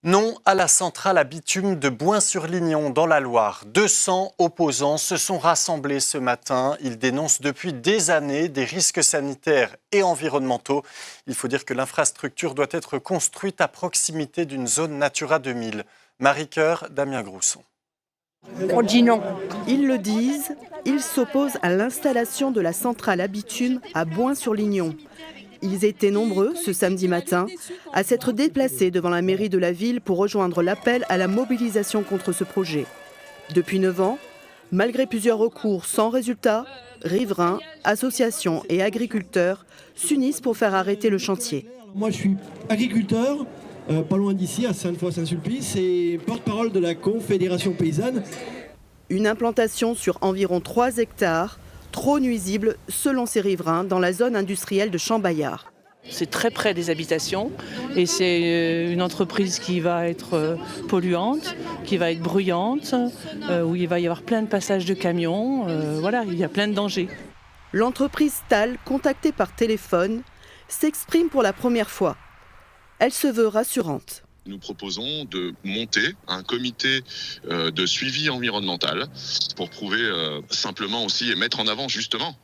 Non à la centrale à bitume de Boin-sur-Lignon dans la Loire. 200 opposants se sont rassemblés ce matin. Ils dénoncent depuis des années des risques sanitaires et environnementaux. Il faut dire que l'infrastructure doit être construite à proximité d'une zone Natura 2000. Marie Coeur, Damien Grousson. On dit non. Ils le disent, ils s'opposent à l'installation de la centrale à bitume à Boin-sur-Lignon. Ils étaient nombreux ce samedi matin à s'être déplacés devant la mairie de la ville pour rejoindre l'appel à la mobilisation contre ce projet. Depuis 9 ans, malgré plusieurs recours sans résultat, riverains, associations et agriculteurs s'unissent pour faire arrêter le chantier. Moi je suis agriculteur, pas loin d'ici, à Sainte-Foy-Saint-Sulpice, et porte-parole de la Confédération paysanne. Une implantation sur environ 3 hectares, trop nuisible selon ces riverains dans la zone industrielle de Champ-Bayard. C'est très près des habitations et c'est une entreprise qui va être polluante, qui va être bruyante, où il va y avoir plein de passages de camions, voilà, il y a plein de dangers. L'entreprise Stahl, contactée par téléphone, s'exprime pour la première fois. Elle se veut rassurante. Nous proposons de monter un comité de suivi environnemental pour prouver simplement aussi et mettre en avant justement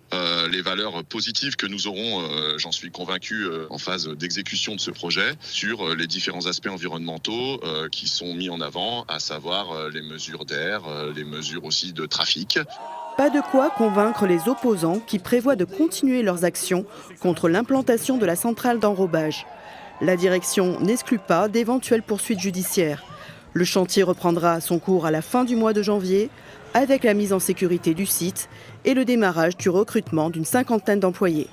les valeurs positives que nous aurons, j'en suis convaincu, en phase d'exécution de ce projet sur les différents aspects environnementaux qui sont mis en avant, à savoir les mesures d'air, les mesures aussi de trafic. Pas de quoi convaincre les opposants qui prévoient de continuer leurs actions contre l'implantation de la centrale d'enrobage. La direction n'exclut pas d'éventuelles poursuites judiciaires. Le chantier reprendra son cours à la fin du mois de janvier avec la mise en sécurité du site et le démarrage du recrutement d'une 50aine d'employés.